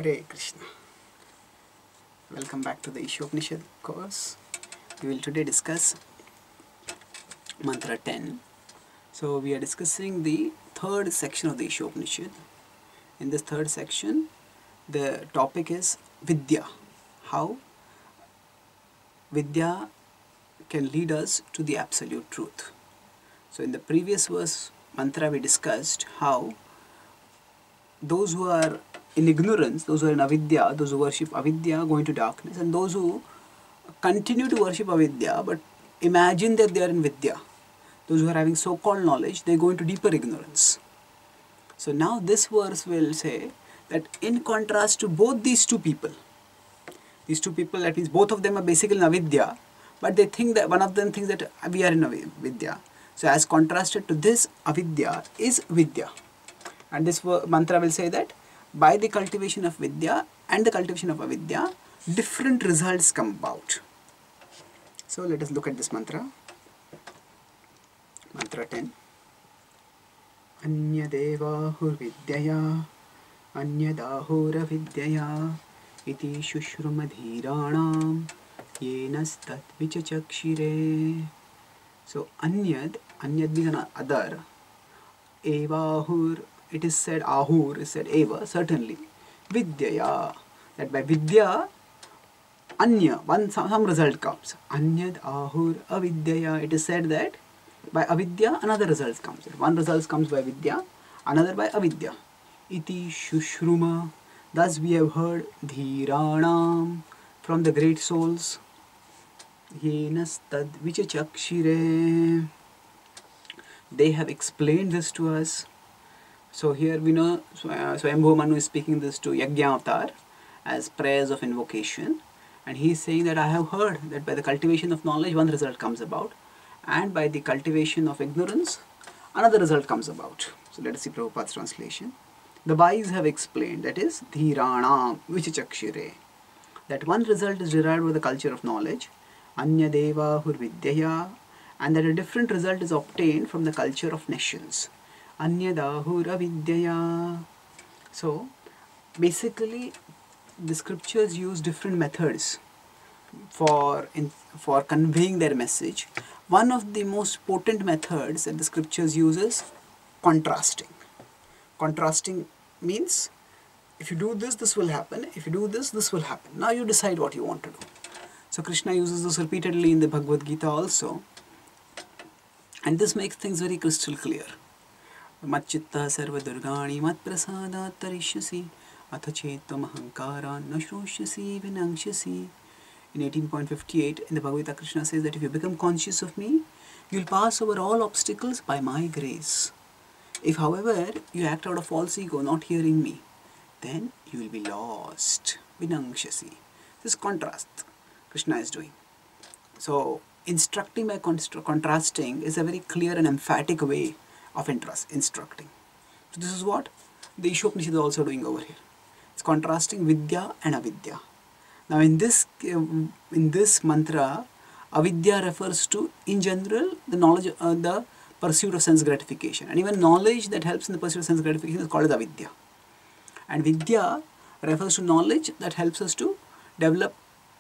Hare Krishna. Welcome back to the Ishopanishad course. We will today discuss mantra 10. So we are discussing the third section of the Ishopanishad. In this third section, the topic is Vidya. How Vidya can lead us to the absolute truth. So in the previous verse mantra we discussed how those who are in ignorance, those who are in avidya, those who worship avidya go into darkness, and those who continue to worship avidya but imagine that they are in vidya, those who are having so-called knowledge, they go into deeper ignorance. So now this verse will say that in contrast to both these two people, that means both of them are basically in avidya, but they think that one of them thinks that we are in avidya. So as contrasted to this, avidya is vidya. And this mantra will say that by the cultivation of vidya and the cultivation of avidya, different results come about. So let us look at this mantra. Mantra 10. Anyadevahur vidyaya anyadahura vidyaya iti shushrumadhiranam yenastat vichachakshire. So anyad means other. Evahur, it is said, ahur is said, eva, certainly. Vidyaya, that by vidya, anya, some result comes. Anyad ahur avidyaya, it is said that by avidya, another result comes. One result comes by vidya, another by avidya. Iti shushruma, thus we have heard dhiranam, from the great souls. Yenas tad vichachakshire, they have explained this to us. So here we know Swayambhu Manu is speaking this to Yajna as prayers of invocation, and he is saying that I have heard that by the cultivation of knowledge one result comes about, and by the cultivation of ignorance another result comes about. So let us see Prabhupada's translation. The wise have explained, that is Dhiranam Vichachakshire, that one result is derived by the culture of knowledge, Anyadeva Hurvidyaya, and that a different result is obtained from the culture of nations. Anyadahura vidyaya. So basically the scriptures use different methods for conveying their message. One of the most potent methods that the scriptures use is contrasting. Contrasting means if you do this, this will happen. If you do this, this will happen. Now you decide what you want to do. So Krishna uses this repeatedly in the Bhagavad Gita also. And this makes things very crystal clear. Matchitta sarva durgani mat prasadat tarishyasi atha chetam ahankaran na shroshyasi vinangshasi. In 18.58 in the Bhagavad Gita, Krishna says that if you become conscious of me, you will pass over all obstacles by my grace. If however you act out of false ego, not hearing me, then you will be lost. Vinangshasi. This contrast Krishna is doing. So instructing by contrasting is a very clear and emphatic way of instructing. So this is what the Ishopanishad is also doing over here. It's contrasting vidya and avidya. Now in this mantra, avidya refers to, in general, the knowledge, the pursuit of sense gratification, and even knowledge that helps in the pursuit of sense gratification is called as avidya. And vidya refers to knowledge that helps us to develop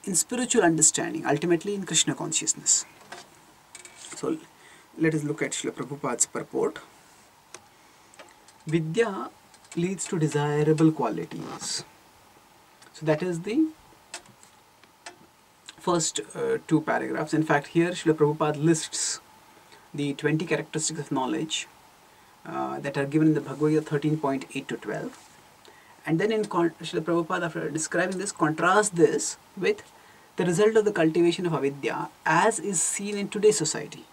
in spiritual understanding, ultimately in Krishna consciousness. So let us look at Srila Prabhupada's purport. Vidya leads to desirable qualities. So that is the first two paragraphs. In fact, here Srila Prabhupada lists the 20 characteristics of knowledge that are given in the Bhagavad Gita 13.8 to 12. And then in Srila Prabhupada, after describing this, contrast this with the result of the cultivation of avidya as is seen in today's society.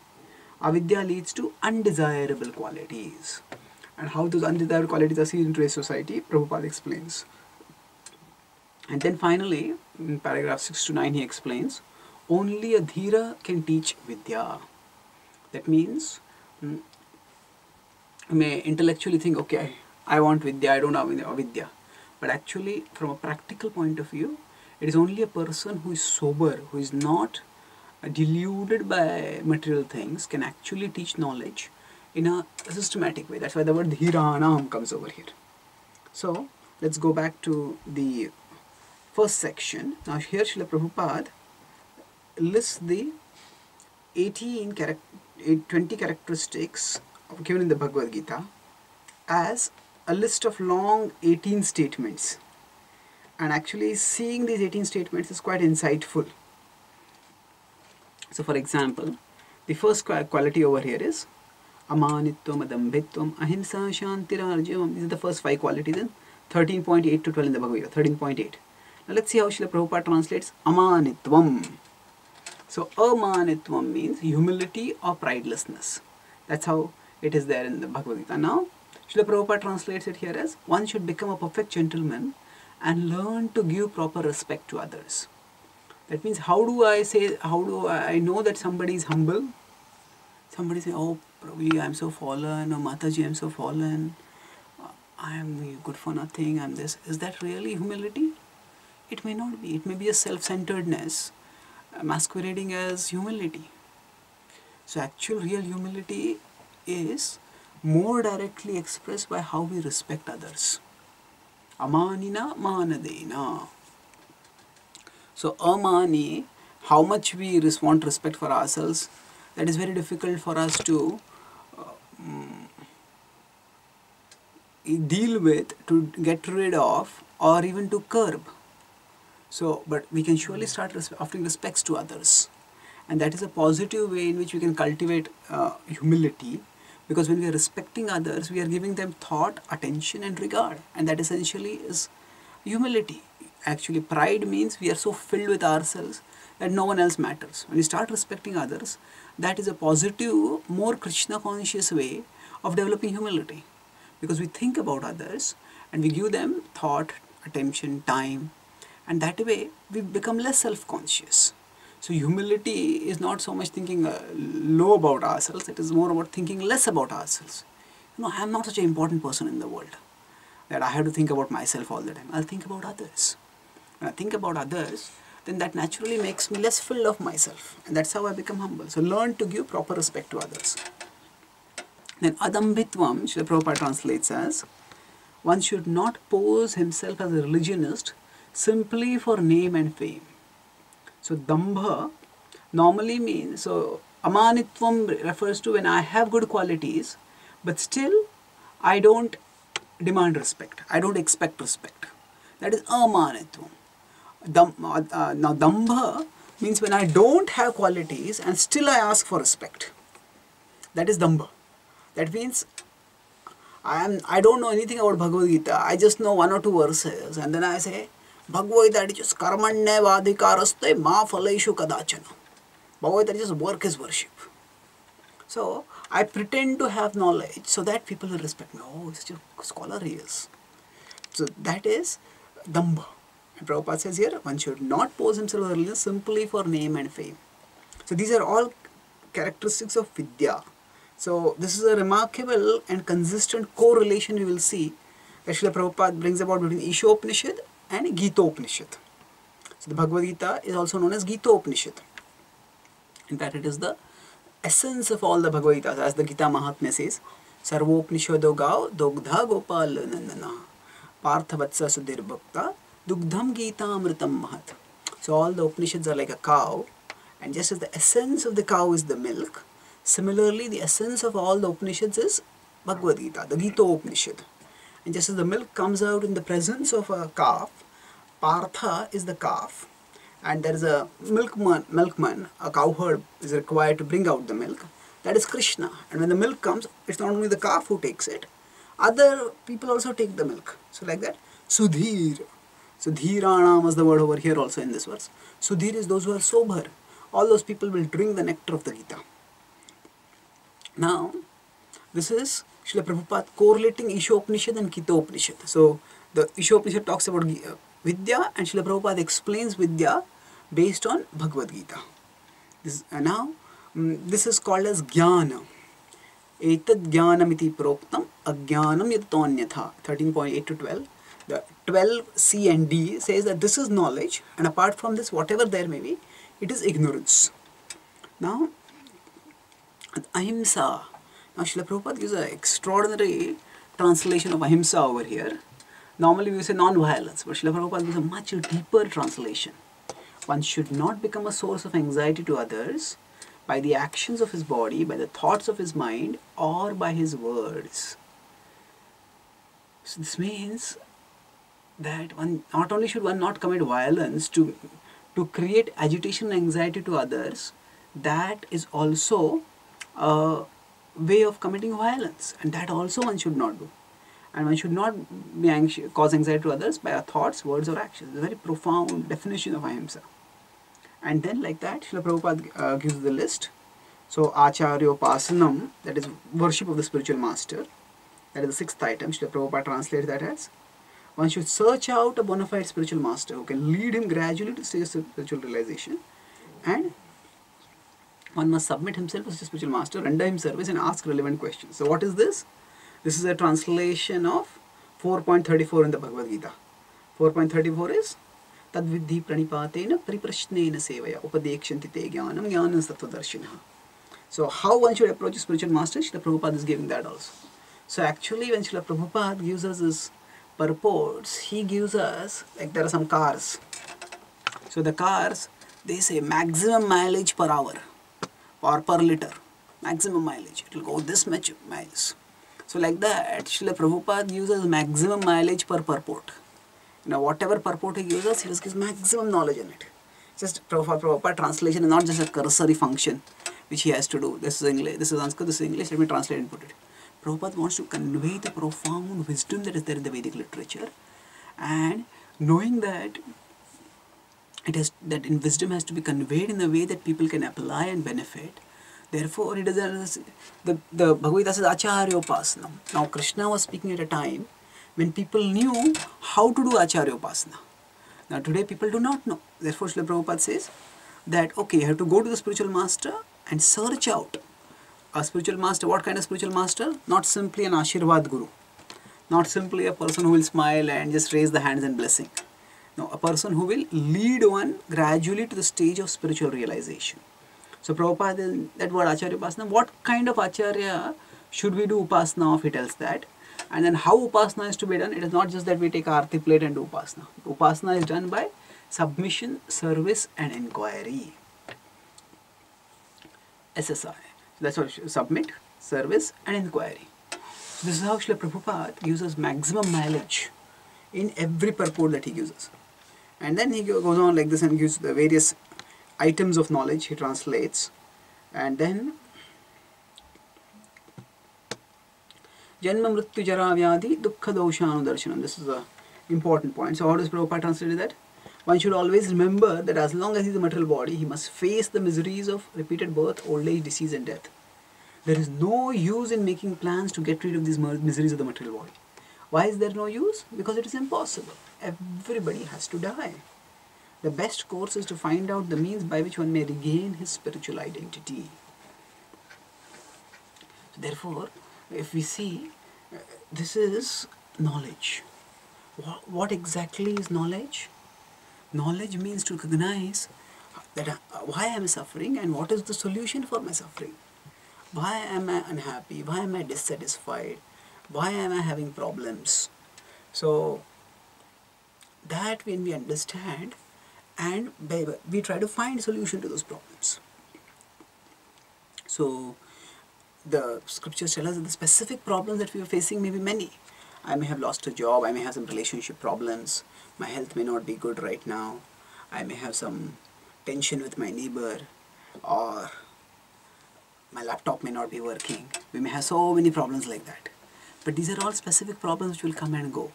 Avidya leads to undesirable qualities. And how those undesirable qualities are seen in today's society, Prabhupada explains. And then finally, in paragraph 6 to 9, he explains, only a dhira can teach vidya. That means, you may intellectually think, okay, I want vidya, I don't have avidya. But actually, from a practical point of view, it is only a person who is sober, who is not deluded by material things, can actually teach knowledge in a systematic way. That's why the word dhiranam comes over here. So let's go back to the first section. Now here Srila Prabhupada lists the 20 characteristics given in the Bhagavad Gita as a list of long 18 statements. And actually seeing these 18 statements is quite insightful. So for example, the first quality over here is Amanitvam, Adambhitvam, Ahimsa, Shantirarjavam. These are the first 5 qualities in 13.8 to 12 in the Bhagavad Gita. 13.8. Now let's see how Srila Prabhupada translates Amanitvam. So Amanitvam means humility or pridelessness. That's how it is there in the Bhagavad Gita. Now Srila Prabhupada translates it here as one should become a perfect gentleman and learn to give proper respect to others. That means how do I know that somebody is humble? Somebody say, oh Prabhuji, I am so fallen, or Mataji, I am so fallen, I am good for nothing, I am this. Is that really humility? It may not be. It may be a self-centeredness masquerading as humility. So actual real humility is more directly expressed by how we respect others. Amanina manadena. So amani, how much we want respect for ourselves, that is very difficult for us to deal with, to get rid of, or even to curb. So, but we can surely start offering respects to others, and that is a positive way in which we can cultivate humility, because when we are respecting others, we are giving them thought, attention and regard, and that essentially is humility. Actually, pride means we are so filled with ourselves that no one else matters. When we start respecting others, that is a positive, more Krishna conscious way of developing humility, because we think about others and we give them thought, attention, time, and that way we become less self-conscious. So humility is not so much thinking low about ourselves, it is more about thinking less about ourselves. I am not such an important person in the world that I have to think about myself all the time. I'll think about others. When I think about others, then that naturally makes me less filled of myself, and that's how I become humble. So learn to give proper respect to others. Then Adambhitvam, Srila Prabhupada translates as, one should not pose himself as a religionist simply for name and fame. So Dambha normally means, so Amanitvam refers to when I have good qualities, but still I don't demand respect, I don't expect respect. That is Amanitvam. Now Dambha means when I don't have qualities and still I ask for respect. That is Dambha. That means I don't know anything about Bhagavad Gita. I just know 1 or 2 verses, and then I say, Bhagavad Gita teaches karmanye vadhikaraste ma phaleshu kadachana. Bhagavad Gita teaches work is worship. So I pretend to have knowledge so that people will respect me. Oh, such a scholar he is. So that is Dambha. And Prabhupada says here, one should not pose himself as a religion simply for name and fame. So these are all characteristics of Vidya. So this is a remarkable and consistent correlation we will see that Srila Prabhupada brings about between Ishopanishad and Gita Upanishad. So the Bhagavad Gita is also known as Gita Upanishad. In fact, it is the essence of all the Bhagavad Gita, as the Gita Mahatmya says, Sarvopanishado Gao Dogdha Gopal Nandana Partha Vatsa Sudhir Bhakta Dugdham Gita Amritam Mahat. So all the Upanishads are like a cow, and just as the essence of the cow is the milk, similarly the essence of all the Upanishads is Bhagavad Gita, the Gita Upanishad. And just as the milk comes out in the presence of a calf, Partha is the calf, and there is a milkman, a cowherd is required to bring out the milk. That is Krishna. And when the milk comes, it's not only the calf who takes it, other people also take the milk. So like that, Sudhir. So Dhiranam is the word over here also in this verse. Sudhir is those who are sober. All those people will drink the nectar of the Gita. Now, this is Srila Prabhupada correlating Ishopanishad and Gita Upanishad. So the Ishopanishad talks about Vidya, and Srila Prabhupada explains Vidya based on Bhagavad Gita. This is called as Jnana. Etad Jnanam iti proktam Ajnanam yatonyatha. 13.8 to 12. The 12 C and D says that this is knowledge, and apart from this, whatever there may be, it is ignorance. Now, Ahimsa. Now, Srila Prabhupada gives an extraordinary translation of Ahimsa over here. Normally we say non-violence, but Srila Prabhupada gives a much deeper translation. One should not become a source of anxiety to others by the actions of his body, by the thoughts of his mind, or by his words. So this means that one not only should one not commit violence to create agitation and anxiety to others, that is also a way of committing violence, and that also one should not do. And one should not be anxious, cause anxiety to others by our thoughts, words, or actions. It's a very profound definition of ahimsa. And then, like that, Srila Prabhupada gives the list. So, Acharyopasanam, that is worship of the spiritual master, that is the sixth item. Srila Prabhupada translates that as one should search out a bona fide spiritual master who can lead him gradually to stage of spiritual realization, and one must submit himself to the spiritual master, render him service, and ask relevant questions. So, what is this? This is a translation of 4.34 in the Bhagavad Gita. 4.34 is Tadvidhi pranipatena priprashnena sevaya upadekshanti te jnanam jnanam sattvadarshinaha. So how one should approach a spiritual master, Srila Prabhupada is giving that also. So actually when Srila Prabhupada gives us his purports, he gives us, like there are some cars. So the cars, they say maximum mileage per hour or per liter. Maximum mileage. It will go this much miles. So like that, Srila Prabhupada uses maximum mileage per purport. Now whatever purport he uses, he gives maximum knowledge in it. Just Prabhupada translation is not just a cursory function which he has to do. This is English, this is Sanskrit, this is English, let me translate and put it. Prabhupada wants to convey the profound wisdom that is there in the Vedic literature, and knowing that that in wisdom has to be conveyed in a way that people can apply and benefit. Therefore, he does the Bhagavad Gita says Acharyopasana. Now, Krishna was speaking at a time when people knew how to do Acharyopasana. Now, today people do not know. Therefore, Srila Prabhupada says that, okay, you have to go to the spiritual master and search out a spiritual master. What kind of spiritual master? Not simply an Ashirvad Guru. Not simply a person who will smile and just raise the hands and blessing. No, a person who will lead one gradually to the stage of spiritual realization. So Prabhupada, that word Acharya Upasana, what kind of Acharya should we do Upasana of, he tells that. And then how Upasana is to be done, it is not just that we take Aarti plate and do Upasana. Upasana is done by submission, service and inquiry. SSI. So that's what submit, service and inquiry. So this is how Srila Prabhupada uses maximum mileage in every purport that he uses. And then he goes on like this and gives the various items of knowledge he translates, and then Janma Mrityu Jara Vyadhi Dukkha Doshanu Darshanam. This is a important point. So how does Prabhupada translate that? One should always remember that as long as he is a material body, he must face the miseries of repeated birth, old age, disease and death. There is no use in making plans to get rid of these miseries of the material body. Why is there no use? Because it is impossible. Everybody has to die. The best course is to find out the means by which one may regain his spiritual identity. So therefore, if we see, this is knowledge. What exactly is knowledge? Knowledge means to recognize that why I am suffering and what is the solution for my suffering. Why am I unhappy? Why am I dissatisfied? Why am I having problems? So that when we understand, and we try to find a solution to those problems. So the scriptures tell us that the specific problems that we are facing may be many. I may have lost a job, I may have some relationship problems, my health may not be good right now, I may have some tension with my neighbor, or my laptop may not be working. We may have so many problems like that. But these are all specific problems which will come and go.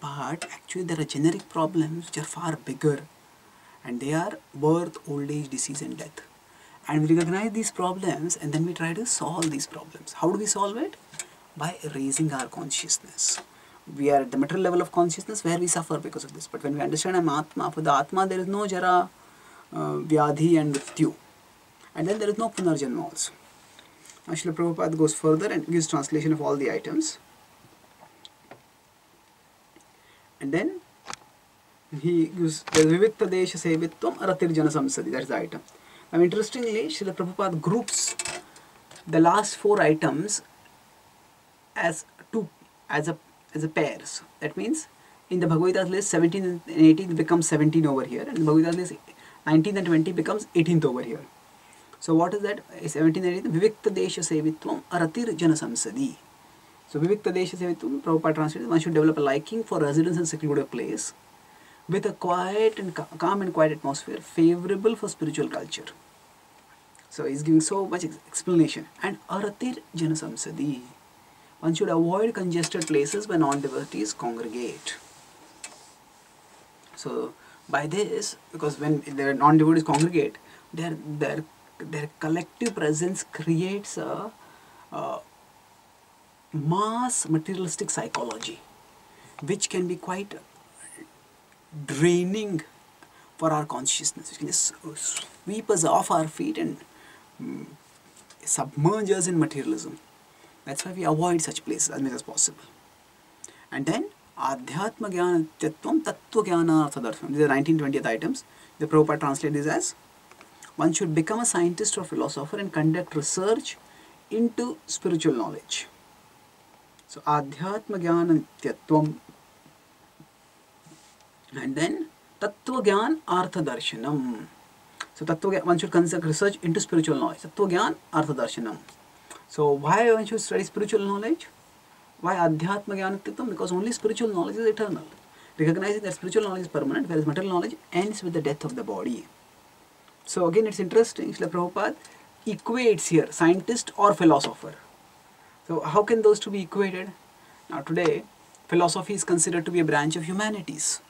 But actually there are generic problems which are far bigger, and they are birth, old age, disease and death. And we recognize these problems and then we try to solve these problems. How do we solve it? By raising our consciousness. We are at the material level of consciousness where we suffer because of this. But when we understand I'm Atma, for the Atma there is no Jara, Vyadhi and Mrityu. And then there is no Punarjanma also. Now Srila Prabhupada goes further and gives translation of all the items. And then he gives the Vivikta Desha Sevitvam Aratirjana Samsadi, that's the item. Now interestingly, Srila Prabhupada groups the last four items as a pairs. That means in the Bhagavad Gita list 17 and 18 becomes 17 over here, and the Bhagavad Gita list 19 and 20 becomes 18th over here. So what is that? 17 and 18, Vivikta Desha Sevitvam Aratir Jana Samsadi. So Vivikta Desha Sevitvam, Prabhupada translated, one should develop a liking for residence in secluded place with a quiet and calm and quiet atmosphere favorable for spiritual culture. So he's giving so much explanation. And Aratir Jana Samsadi. One should avoid congested places where non-devotees congregate. So by this, because when the non-devotees congregate, their collective presence creates a mass materialistic psychology, which can be quite draining for our consciousness. It can just sweep us off our feet and submerge us in materialism. That's why we avoid such places as much as possible. And then Adhyatma Jnana Tyatvam Tattva Jnana Arthadarthanam. These are 1920th items. The Prabhupada translates this as: one should become a scientist or philosopher and conduct research into spiritual knowledge. So Adhyatma Jnana Tyatvam, and then Tattva Jnana Artha Darshanam. So Tattva, one should conduct research into spiritual knowledge. Tattva Jnana Artha Darshanam. So why one should study spiritual knowledge? Why Adhyatma Jnana Tyatvam? Because only spiritual knowledge is eternal. Recognizing that spiritual knowledge is permanent, whereas material knowledge ends with the death of the body. So again, it's interesting, Srila Prabhupada equates here scientist or philosopher. So how can those two be equated? Now today, philosophy is considered to be a branch of humanities,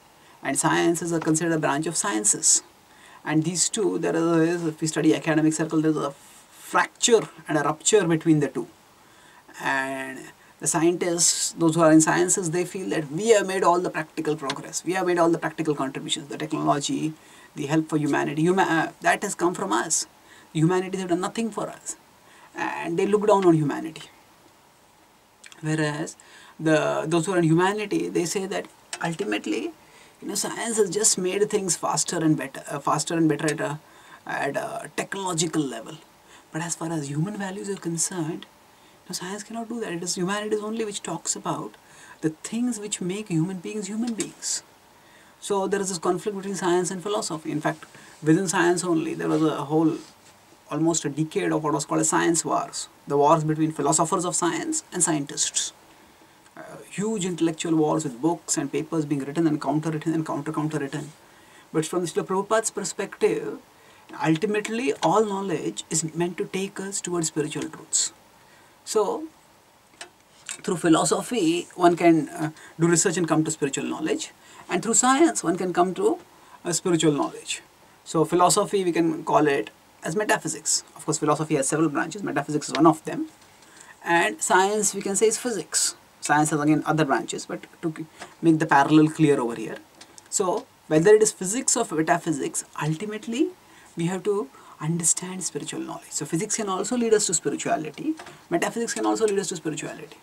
and sciences are considered a branch of sciences. And these two, there is, if we study academic circle, there is a fracture and a rupture between the two. And the scientists, those who are in sciences, they feel that we have made all the practical progress. We have made all the practical contributions, the technology, the help for humanity. That has come from us. Humanities have done nothing for us. And they look down on humanity. Whereas those who are in humanity, they say that ultimately, science has just made things faster and better at a technological level. But as far as human values are concerned, science cannot do that. It is humanities only which talks about the things which make human beings human beings. So there is this conflict between science and philosophy. In fact, within science only, there was a whole, almost a decade of what was called as science wars. The wars between philosophers of science and scientists. Huge intellectual wars with books and papers being written and counter-written and counter-written. But from Srila Prabhupada's perspective, ultimately all knowledge is meant to take us towards spiritual truths. So, through philosophy, one can do research and come to spiritual knowledge. And through science, one can come to spiritual knowledge. So, philosophy, we can call it as metaphysics. Of course, philosophy has several branches. Metaphysics is one of them. And science, we can say, is physics. Science has again other branches, but to make the parallel clear over here. So, whether it is physics or metaphysics, ultimately, we have to understand spiritual knowledge. So, physics can also lead us to spirituality. Metaphysics can also lead us to spirituality.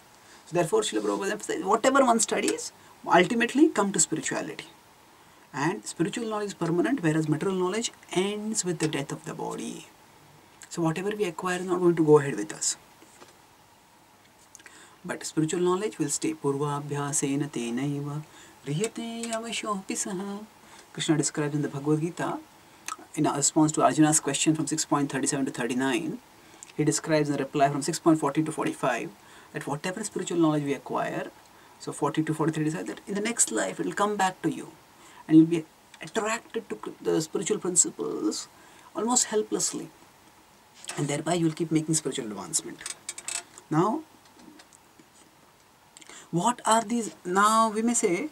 So, therefore, Srila Prabhupada emphasizes, whatever one studies, ultimately come to spirituality. And spiritual knowledge is permanent, whereas material knowledge ends with the death of the body. So, whatever we acquire is not going to go ahead with us. But spiritual knowledge will stay. Purvabhyasena tenaiva riyate avashopi saha. Krishna describes in the Bhagavad Gita, in a response to Arjuna's question from 6.37 to 39, he describes in the reply from 6.40 to 45 that whatever spiritual knowledge we acquire, so 40 to 43 decide that in the next life it will come back to you and you'll be attracted to the spiritual principles almost helplessly, and thereby you will keep making spiritual advancement. Now, what are these? Now we may say,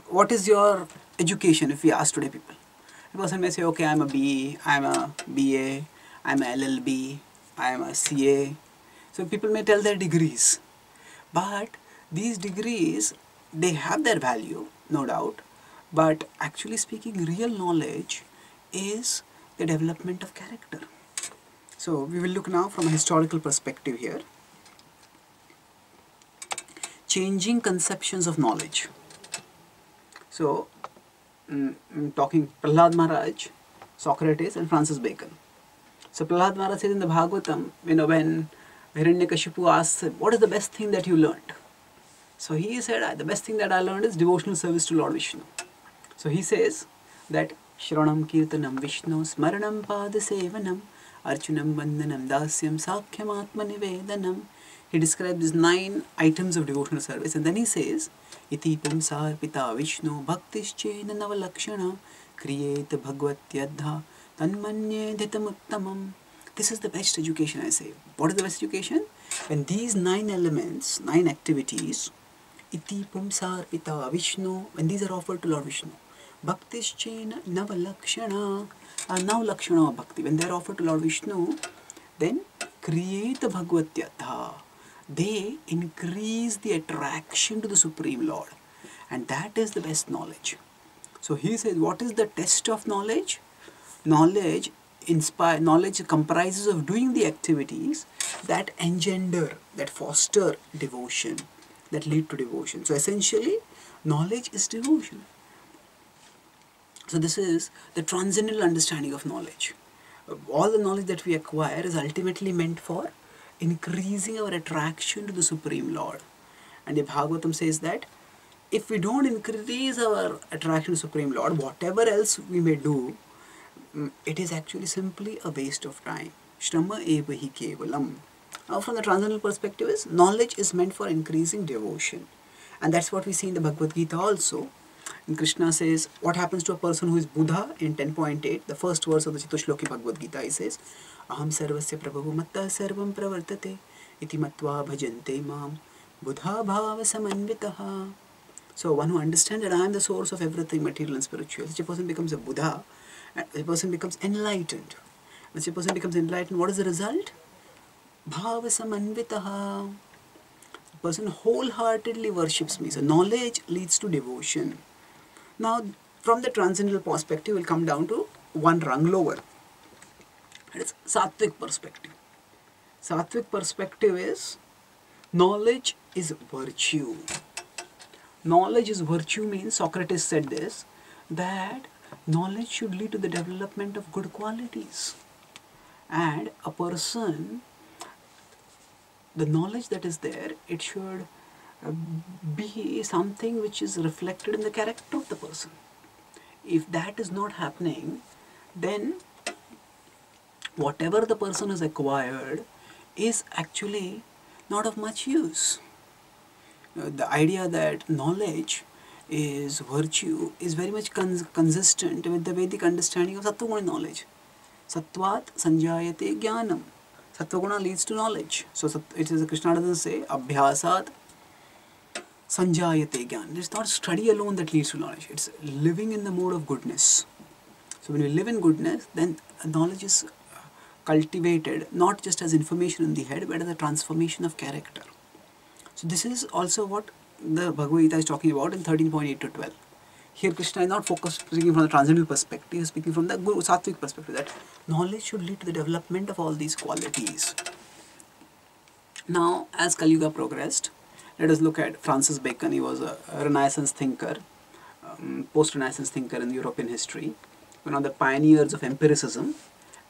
what is your education? If we ask today people, a person may say, okay, I'm a BE, I'm a BA, I'm a LLB, I'm a CA. So people may tell their degrees, but these degrees, they have their value, no doubt, but actually speaking, real knowledge is the development of character. So we will look now from a historical perspective here. Changing conceptions of knowledge. So, talking Prahlad Maharaj, Socrates and Francis Bacon. So Prahlad Maharaj says in the Bhagavatam, when Hiranyakashipu asks him, what is the best thing that you learned? So he said, the best thing that I learned is devotional service to Lord Vishnu. So he says that Shravanam Kirtanam Vishnu Smaranam Padasevanam Archunam Vandanam Dasyam Sakhyam Atmanivedanam. He describes these 9 items of devotional service, and then he says, Iti Pumsar Pita Vishnu Bhaktischena Navalakshana Kriyet Bhagavatyadha Tanmanye Dhitamuttamam. This is the best education, I say. What is the best education? When these 9 elements, 9 activities, Iti Pumsar Pita Vishnu, when these are offered to Lord Vishnu, Bhaktischena Navalakshana, Navlakshana of Bhakti, when they are offered to Lord Vishnu, then create the Bhagavatyadha. They increase the attraction to the Supreme Lord. And that is the best knowledge. So he says, what is the test of knowledge? Knowledge comprises of doing the activities that engender, that foster devotion, that lead to devotion. So essentially, knowledge is devotion. So this is the transcendental understanding of knowledge. All the knowledge that we acquire is ultimately meant for increasing our attraction to the Supreme Lord. And the Bhagavatam says that if we don't increase our attraction to Supreme Lord, whatever else we may do, it is actually simply a waste of time. Shrama eva hi kevalam. Now from the transcendental perspective is, knowledge is meant for increasing devotion. And that's what we see in the Bhagavad Gita also. And Krishna says, what happens to a person who is Buddha in 10.8, the first verse of the Chatushloki Bhagavad Gita, he says, Aham sarvasya prabhu matta sarvam pravartate iti matva bhajante mam buddha bhava samanvitaha. So one who understands that I am the source of everything material and spiritual, such a person becomes a Buddha, and a person becomes enlightened. When such a person becomes enlightened, what is the result? Bhava samanvitaha. The person wholeheartedly worships me. So knowledge leads to devotion. Now, from the transcendental perspective, we'll come down to one rung lower. It's Sattvic perspective. Sattvic perspective is, knowledge is virtue. Knowledge is virtue means, Socrates said this, that knowledge should lead to the development of good qualities. And a person, the knowledge that is there, it should be something which is reflected in the character of the person. If that is not happening, then whatever the person has acquired is actually not of much use. The idea that knowledge is virtue is very much consistent with the Vedic understanding of Sattva-guna knowledge. Sattvat sanjayate jnanam. Sattva-guna leads to knowledge. So it is, Krishna doesn't say, abhyasat sanjayate jnanam. It's not study alone that leads to knowledge. It's living in the mode of goodness. So when we live in goodness, then knowledge is cultivated not just as information in the head, but as a transformation of character. So this is also what the Bhagavad Gita is talking about in 13.8 to 12. Here Krishna is not speaking from the transcendental perspective, he is speaking from the Guru Sattvic perspective, that knowledge should lead to the development of all these qualities. Now, as Kali Yuga progressed, let us look at Francis Bacon. He was a Renaissance thinker, post-Renaissance thinker in European history, one of the pioneers of empiricism,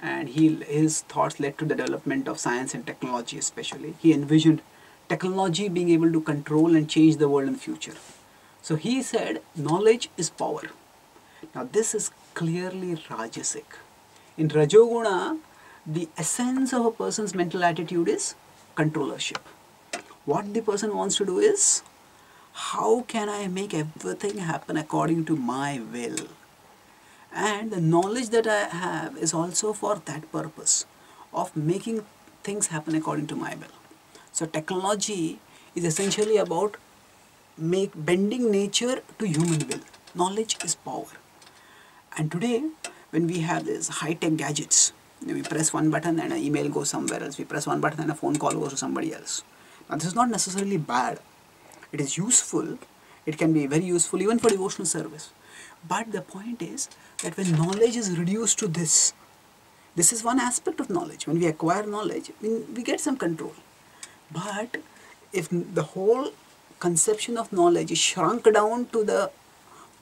and his thoughts led to the development of science and technology especially. He envisioned technology being able to control and change the world in the future. So he said, knowledge is power. Now this is clearly Rajasic. In Rajoguna, the essence of a person's mental attitude is controllership. What the person wants to do is, how can I make everything happen according to my will? And the knowledge that I have is also for that purpose, of making things happen according to my will. So technology is essentially about bending nature to human will. Knowledge is power. And today, when we have these high-tech gadgets, we press one button and an email goes somewhere else. We press one button and a phone call goes to somebody else. Now this is not necessarily bad. It is useful. It can be very useful even for devotional service. But the point is that when knowledge is reduced to this is one aspect of knowledge. When we acquire knowledge, we get some control. But if the whole conception of knowledge is shrunk down to the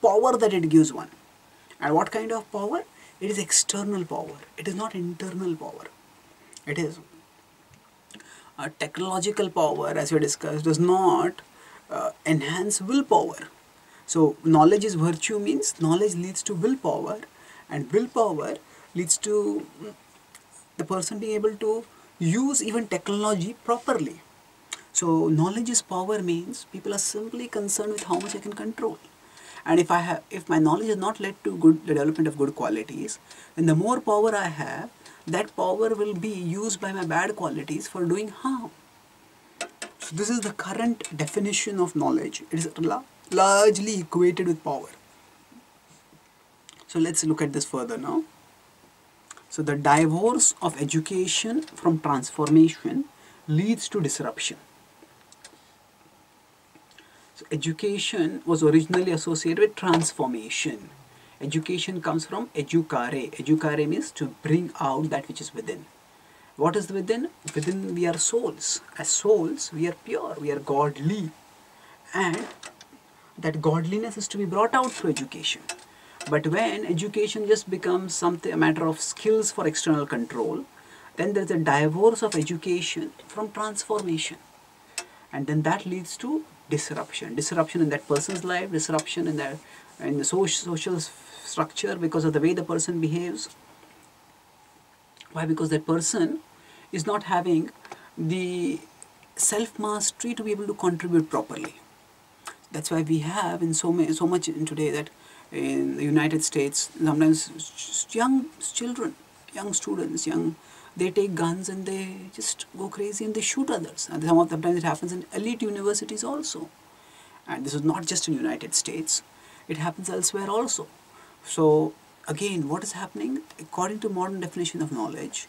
power that it gives one, and what kind of power? It is external power. It is not internal power. It is a technological power, as we discussed, does not enhance willpower. So knowledge is virtue means knowledge leads to willpower, and willpower leads to the person being able to use even technology properly. So knowledge is power means people are simply concerned with how much I can control. And if my knowledge has not led to the development of good qualities, then the more power I have, that power will be used by my bad qualities for doing harm. So this is the current definition of knowledge. It is largely equated with power. So let's look at this further now. So the divorce of education from transformation leads to disruption. So education was originally associated with transformation. Education comes from educare. Educare means to bring out that which is within. What is within? Within we are souls. As souls, we are pure, we are godly. And that godliness is to be brought out through education. But when education just becomes a matter of skills for external control, then there is a divorce of education from transformation. And then that leads to disruption. Disruption in that person's life, disruption in the social structure because of the way the person behaves. Why? Because that person is not having the self-mastery to be able to contribute properly. That's why we have so much in today that in the United States, sometimes young children, young students, they take guns and they just go crazy and they shoot others. And sometimes it happens in elite universities also. And this is not just in the United States, it happens elsewhere also. So again, what is happening? According to modern definition of knowledge,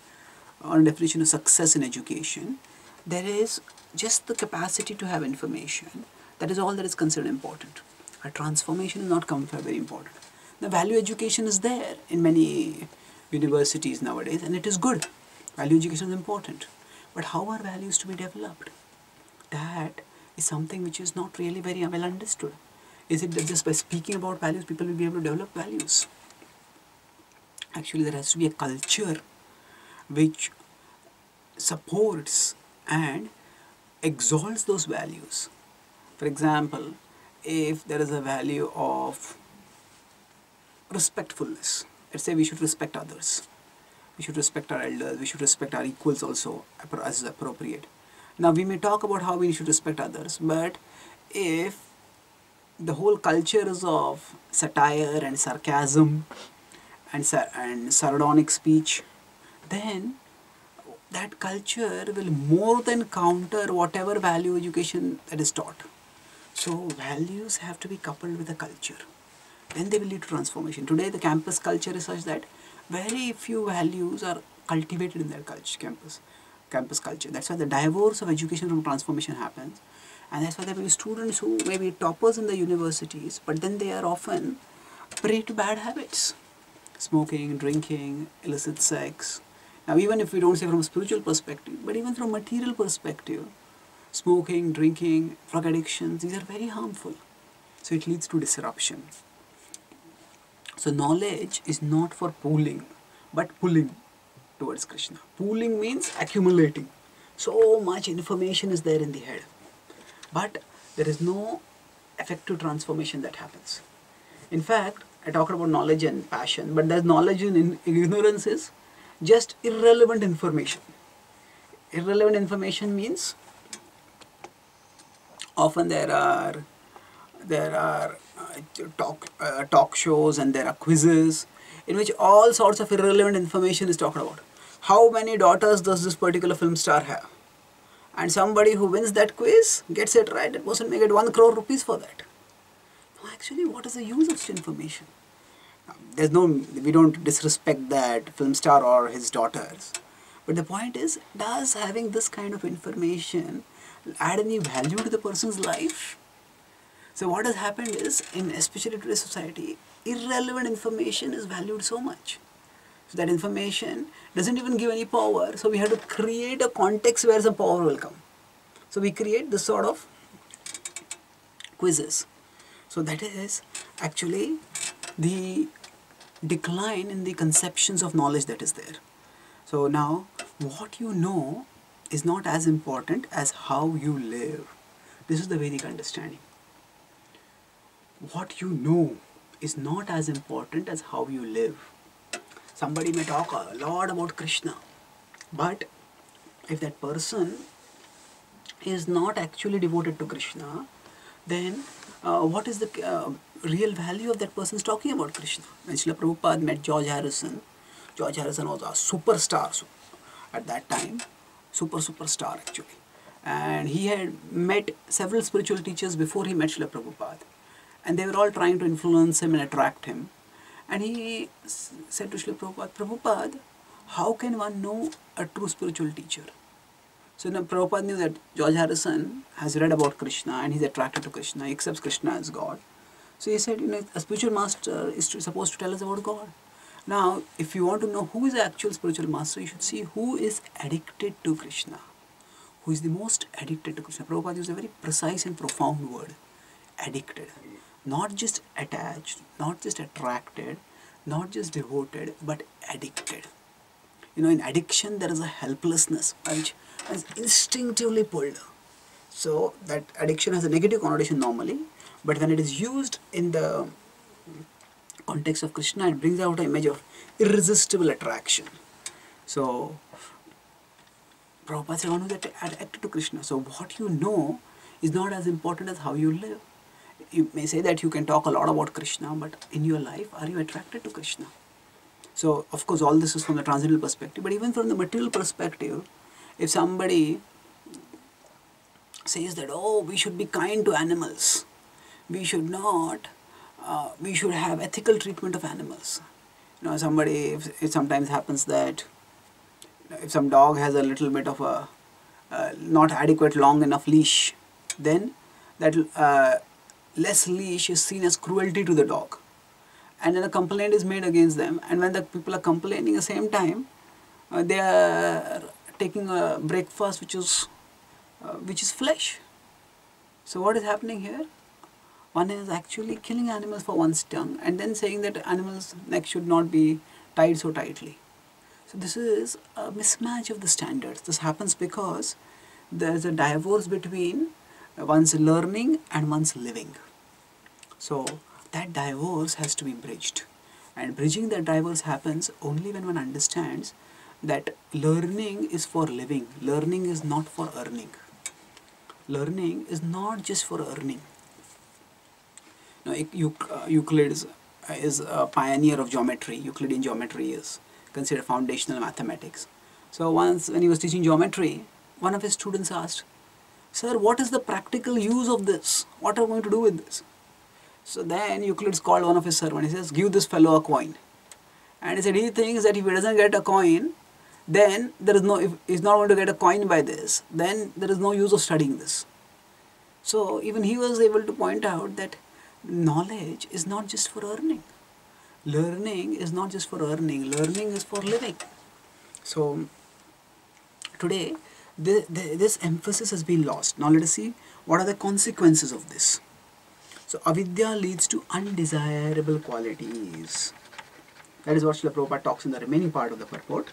or definition of success in education, there is just the capacity to have information. That is all that is considered important. A transformation is not considered very important. The value education is there in many universities nowadays, and it is good. Value education is important. But how are values to be developed? That is something which is not really very well understood. Is it that just by speaking about values, people will be able to develop values? Actually, there has to be a culture which supports and exalts those values. For example, if there is a value of respectfulness, let's say we should respect others, we should respect our elders, we should respect our equals also as appropriate. Now we may talk about how we should respect others, but if the whole culture is of satire and sarcasm and sardonic speech, then that culture will more than counter whatever value education that is taught. So values have to be coupled with the culture. Then they will lead to transformation. Today the campus culture is such that very few values are cultivated in their campus culture. That's why the divorce of education from transformation happens. And that's why there will be students who may be toppers in the universities, but then they are often prey to bad habits. Smoking, drinking, illicit sex. Now even if we don't say from a spiritual perspective, but even from a material perspective, smoking, drinking, drug addictions, these are very harmful. So it leads to disruption. So knowledge is not for pooling, but pulling towards Krishna. Pooling means accumulating. So much information is there in the head, but there is no effective transformation that happens. In fact, I talked about knowledge and passion, but there's knowledge and ignorance is just irrelevant information. Irrelevant information means often there are talk shows and there are quizzes in which all sorts of irrelevant information is talked about. How many daughters does this particular film star have? And somebody who wins that quiz gets it right, that person may get 1 crore rupees for that. No, actually, what is the use of such information? We don't disrespect that film star or his daughters. But the point is, does having this kind of information add any value to the person's life? So what has happened is, especially today's society, irrelevant information is valued so much. So that information doesn't even give any power. So we have to create a context where some power will come. So we create this sort of quizzes. So that is actually the decline in the conceptions of knowledge that is there. So now what you know is not as important as how you live. This is the Vedic understanding. What you know is not as important as how you live. Somebody may talk a lot about Krishna, but if that person is not actually devoted to Krishna, then what is the real value of that person's talking about Krishna? When Srila Prabhupada met George Harrison was a superstar at that time, superstar actually. And he had met several spiritual teachers before he met Srila Prabhupada. And they were all trying to influence him and attract him. And he said to Srila Prabhupada, Prabhupada, how can one know a true spiritual teacher? So Prabhupada knew that George Harrison has read about Krishna and he's attracted to Krishna, he accepts Krishna as God. So he said, a spiritual master is supposed to tell us about God. Now, if you want to know who is the actual spiritual master, you should see who is addicted to Krishna. Who is the most addicted to Krishna. Prabhupada used a very precise and profound word, addicted. Not just attached, not just attracted, not just devoted, but addicted. In addiction there is a helplessness which is instinctively pulled. So that addiction has a negative connotation normally, but when it is used in the context of Krishna, it brings out an image of irresistible attraction. So Prabhupada said, one who is attracted to Krishna. So what you know is not as important as how you live. You may say that you can talk a lot about Krishna, but in your life, are you attracted to Krishna? So, of course, all this is from the transcendental perspective, but even from the material perspective, if somebody says that, oh, we should be kind to animals, we should not, we should have ethical treatment of animals. Somebody, it sometimes happens that if some dog has a little bit of a not adequate long enough leash, then that less leash is seen as cruelty to the dog. And then a complaint is made against them, and when the people are complaining at the same time, they are taking a breakfast which is flesh. So what is happening here? One is actually killing animals for one's tongue and then saying that animals' neck should not be tied so tightly. So this is a mismatch of the standards. This happens because there is a divorce between one's learning and one's living. So that divorce has to be bridged, and bridging that divorce happens only when one understands that learning is for living. Learning is not for earning. Learning is not just for earning. Now, Euclid is a pioneer of geometry. Euclidean geometry is considered foundational mathematics. So once when he was teaching geometry, one of his students asked, "Sir, what is the practical use of this? What are we going to do with this?" So then Euclid called one of his servants. He says, "Give this fellow a coin." And he said he thinks that if he doesn't get a coin, then if he's not going to get a coin by this, then there is no use of studying this. So even he was able to point out that knowledge is not just for earning. Learning is not just for earning. Learning is for living. So today this emphasis has been lost. Now let us see what are the consequences of this. So avidya leads to undesirable qualities. That is what Srila Prabhupada talks in the remaining part of the purport.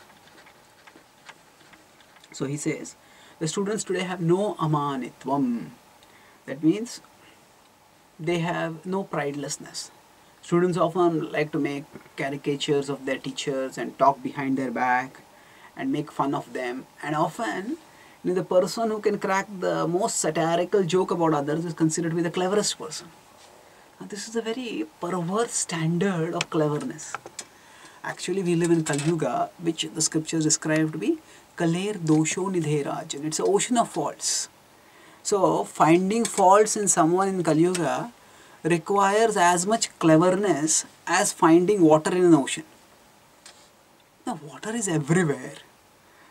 So he says, the students today have no amanitvam. That means they have no pridelessness. Students often like to make caricatures of their teachers and talk behind their back and make fun of them. And often, the person who can crack the most satirical joke about others is considered to be the cleverest person. Now, this is a very perverse standard of cleverness. Actually, we live in Kali Yuga, which the scriptures describe to be Kaler Dosho Nidherajan. It's an ocean of faults. So, finding faults in someone in Kali Yuga requires as much cleverness as finding water in an ocean. Now, water is everywhere.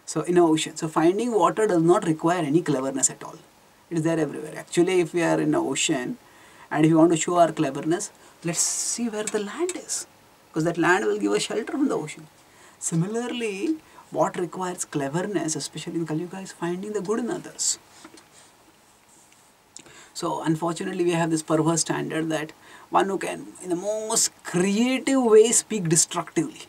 So, in an ocean. So, finding water does not require any cleverness at all. It is there everywhere. Actually, if we are in an ocean and if you want to show our cleverness, let's see where the land is. Because that land will give us shelter from the ocean. Similarly, what requires cleverness, especially in Kali Yuga, is finding the good in others. So, unfortunately, we have this perverse standard that one who can, in the most creative way, speak destructively.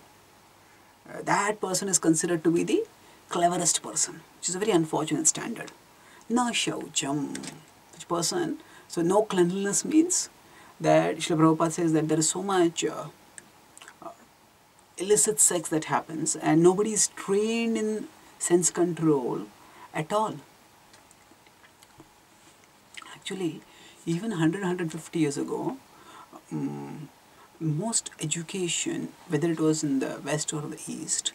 That person is considered to be the cleverest person, which is a very unfortunate standard. Na shaucham, such person. So no cleanliness means that Srila Prabhupada says that there is so much illicit sex that happens and nobody is trained in sense control at all. Actually, even 100-150 years ago, most education, whether it was in the West or the East,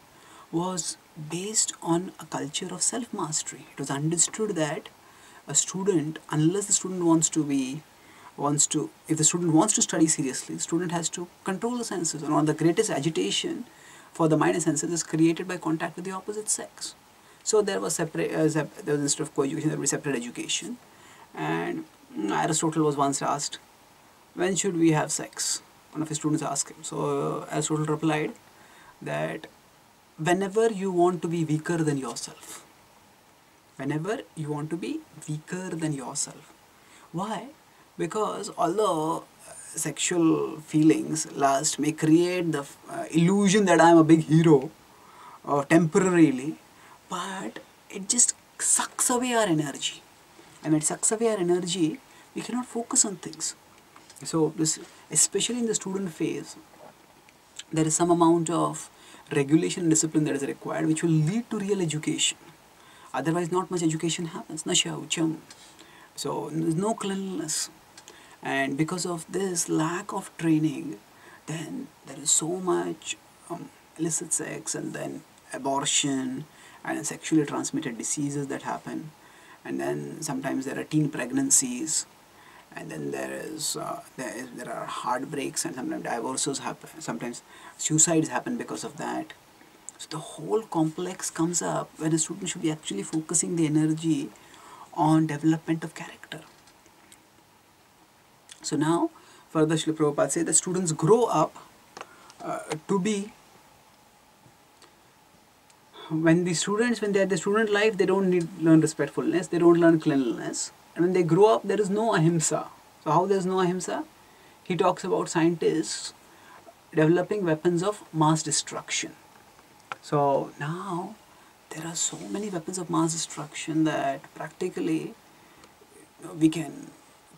was based on a culture of self-mastery. It was understood that a student, unless the student if the student wants to study seriously, the student has to control the senses. And one of the greatest agitation for the mind and senses is created by contact with the opposite sex. So there was there was instead of co-education, there was separate education. And Aristotle was once asked, when should we have sex? One of his students asked him. So Aristotle replied that whenever you want to be weaker than yourself. Whenever you want to be weaker than yourself. Why? Because although sexual feelings lust may create the illusion that I am a big hero temporarily, but it just sucks away our energy. And when it sucks away our energy, we cannot focus on things. So this, especially in the student phase, there is some amount of regulation and discipline that is required, which will lead to real education. Otherwise, not much education happens. Na shaucham. So there is no cleanliness. And because of this lack of training, then there is so much illicit sex and then abortion and sexually transmitted diseases that happen. And then sometimes there are teen pregnancies, and then there are heartbreaks, and sometimes divorces happen, sometimes suicides happen because of that. So the whole complex comes up when a student should be actually focusing the energy on development of character. So now, further Srila Prabhupada says that students grow up to be, when they are the student life, they don't learn respectfulness, they don't learn cleanliness. And when they grow up, there is no ahimsa. So how there is no ahimsa? He talks about scientists developing weapons of mass destruction. So now, there are so many weapons of mass destruction that practically we can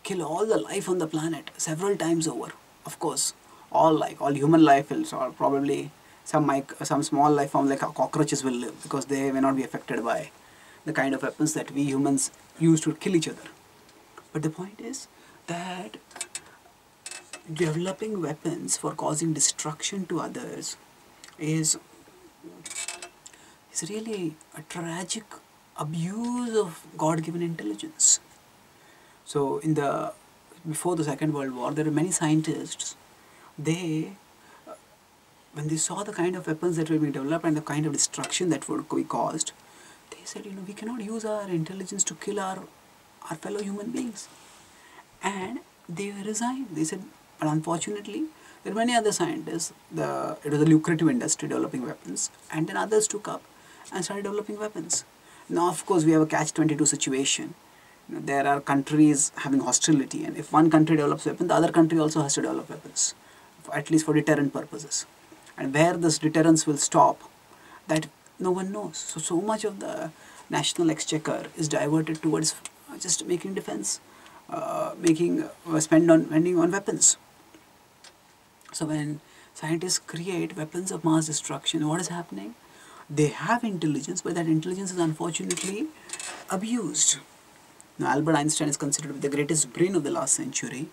kill all the life on the planet several times over. Of course, all life, all human life will, or probably some small life form like cockroaches will live because they may not be affected by the kind of weapons that we humans use to kill each other. But the point is that developing weapons for causing destruction to others is really a tragic abuse of God-given intelligence. So before the Second World War, there were many scientists, when they saw the kind of weapons that were being developed and the kind of destruction that would be caused, they said, we cannot use our intelligence to kill our fellow human beings. And they resigned. They said, but unfortunately, there were many other scientists. It was a lucrative industry developing weapons, and then others took up and started developing weapons. Now, of course, we have a catch-22 situation. There are countries having hostility, and if one country develops weapons, the other country also has to develop weapons, at least for deterrent purposes. And where this deterrence will stop, that no one knows. So much of the national exchequer is diverted towards just making defense, spending on weapons. So when scientists create weapons of mass destruction, what is happening? They have intelligence, but that intelligence is unfortunately abused. Now, Albert Einstein is considered the greatest brain of the last century,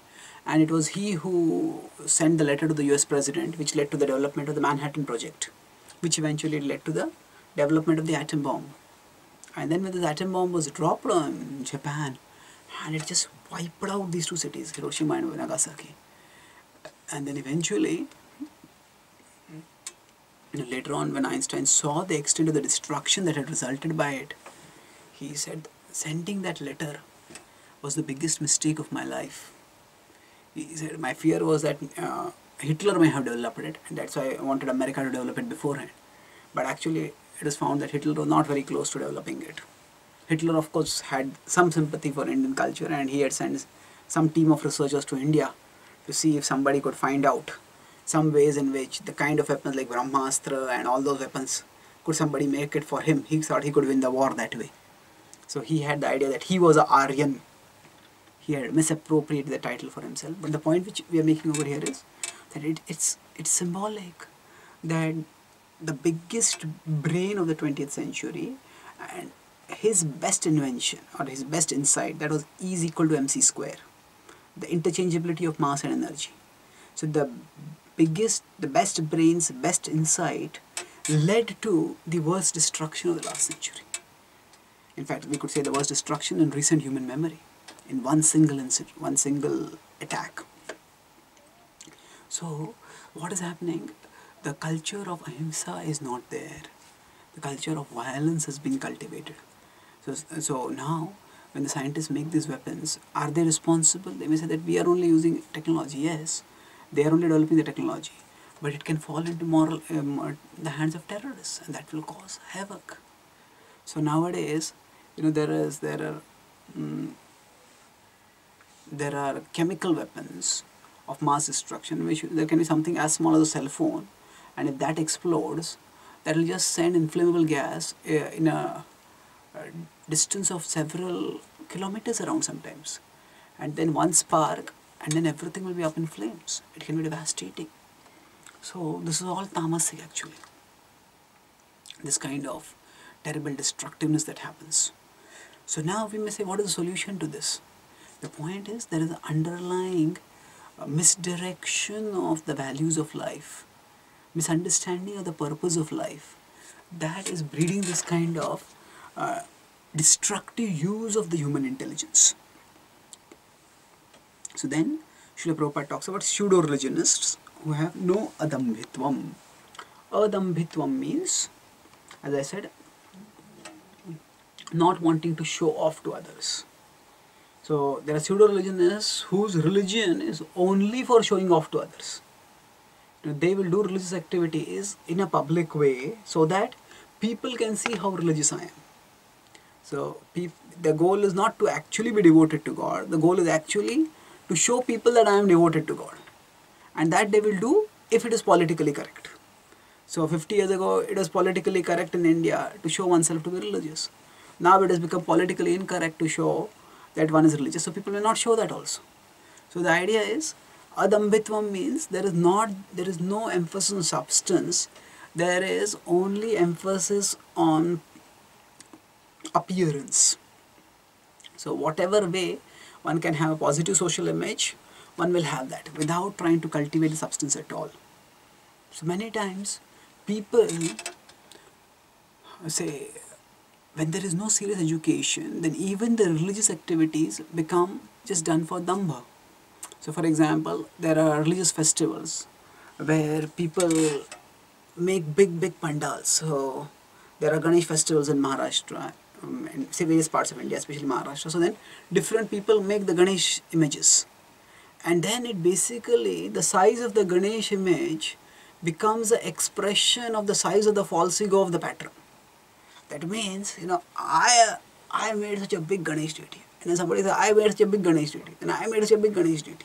and it was he who sent the letter to the US president, which led to the development of the Manhattan Project, which eventually led to the development of the atom bomb. And then when the atom bomb was dropped on Japan, and it just wiped out these two cities, Hiroshima and Nagasaki. And then eventually, later on, when Einstein saw the extent of the destruction that had resulted by it, he said, sending that letter was the biggest mistake of my life. He said, my fear was that Hitler may have developed it, and that's why I wanted America to develop it beforehand. But actually, it is found that Hitler was not very close to developing it. Hitler, of course, had some sympathy for Indian culture, and he had sent some team of researchers to India to see if somebody could find out some ways in which the kind of weapons like Brahmastra and all those weapons, could somebody make it for him. He thought he could win the war that way. So he had the idea that he was an Aryan, here misappropriate the title for himself. But the point which we are making over here is that it's symbolic that the biggest brain of the 20th century and his best invention or his best insight, that was E is equal to mc square, the interchangeability of mass and energy. So the best brain's best insight led to the worst destruction of the last century. In fact, we could say the worst destruction in recent human memory in one single incident, one single attack. So what is happening? The culture of ahimsa is not there. The culture of violence has been cultivated. So now, when the scientists make these weapons, are they responsible? They may say that we are only using technology. Yes, they are only developing the technology, but it can fall into the hands of terrorists, and that will cause havoc. So nowadays, there are chemical weapons of mass destruction, which there can be something as small as a cell phone, and if that explodes, that will just send inflammable gas in a distance of several kilometers around sometimes, and then one spark, and then everything will be up in flames. It can be devastating. So this is all tamasik actually, this kind of terrible destructiveness that happens. So now we may say, what is the solution to this? The point is, there is an underlying misdirection of the values of life, misunderstanding of the purpose of life, that is breeding this kind of destructive use of the human intelligence. So then Srila Prabhupada talks about pseudo-religionists who have no adambhitvam. Adambhitvam means, as I said, not wanting to show off to others. So there are pseudo-religionists whose religion is only for showing off to others. They will do religious activities in a public way so that people can see how religious I am. So the goal is not to actually be devoted to God. The goal is actually to show people that I am devoted to God. And that they will do if it is politically correct. So 50 years ago, it was politically correct in India to show oneself to be religious. Now it has become politically incorrect to show that one is religious. So people will not show that also. So the idea is, adambhitvam means there is no emphasis on substance. There is only emphasis on appearance. So whatever way one can have a positive social image, one will have that without trying to cultivate the substance at all. So many times people say, when there is no serious education, then even the religious activities become just done for dambha. So for example, there are religious festivals where people make big pandals. So there are Ganesh festivals in Maharashtra, in various parts of India, especially Maharashtra. So then different people make the Ganesh images. And then it basically, the size of the Ganesh image becomes an expression of the size of the false ego of the patron. That means, I made such a big Ganesh deity. And then somebody says, I made such a big Ganesh deity. And I made such a big Ganesh deity.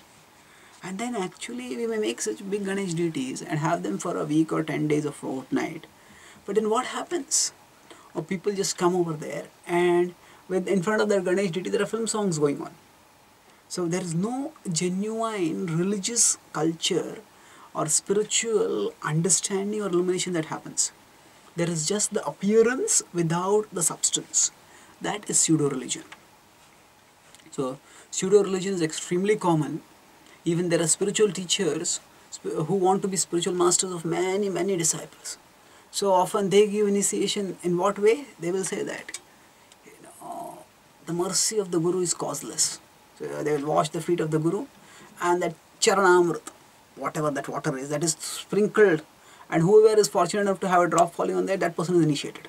And then actually we may make such big Ganesh deities and have them for a week or 10 days or fortnight. But then what happens? Or people just come over there and in front of their Ganesh deity there are film songs going on. So there is no genuine religious culture or spiritual understanding or illumination that happens. There is just the appearance without the substance. That is pseudo-religion. So pseudo-religion is extremely common. Even there are spiritual teachers who want to be spiritual masters of many disciples. So often they give initiation in what way? They will say that, the mercy of the Guru is causeless. So they will wash the feet of the Guru, and that Charanamrit, whatever that water is, that is sprinkled, and whoever is fortunate enough to have a drop falling on that person is initiated.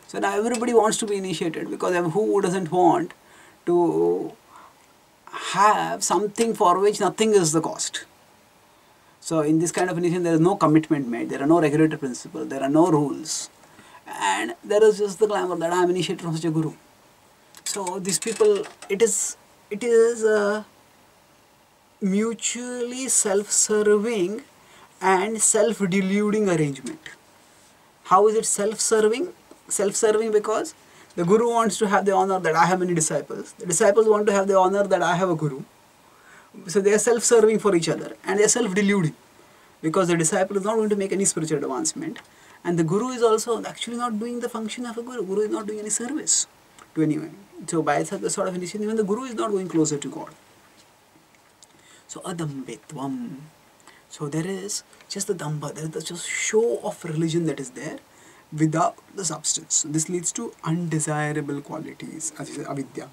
So now everybody wants to be initiated, because who doesn't want to have something for which nothing is the cost? So in this kind of initiation there is no commitment made, there are no regulatory principles, there are no rules, and there is just the glamour that I am initiated from such a Guru. So these people, it is a mutually self-serving and self-deluding arrangement. How is it self-serving? Self-serving because The guru wants to have the honor that I have many disciples. The disciples want to have the honor that I have a guru. So they are self-serving for each other and they are self-deluding, because the disciple is not going to make any spiritual advancement, and the guru is also actually not doing the function of a guru. Guru is not doing any service to anyone. So by the sort of initiation, even the guru is not going closer to God. So adambitvam. So there is just the damba, there is the just show of religion that is there without the substance. This leads to undesirable qualities, as is avidya.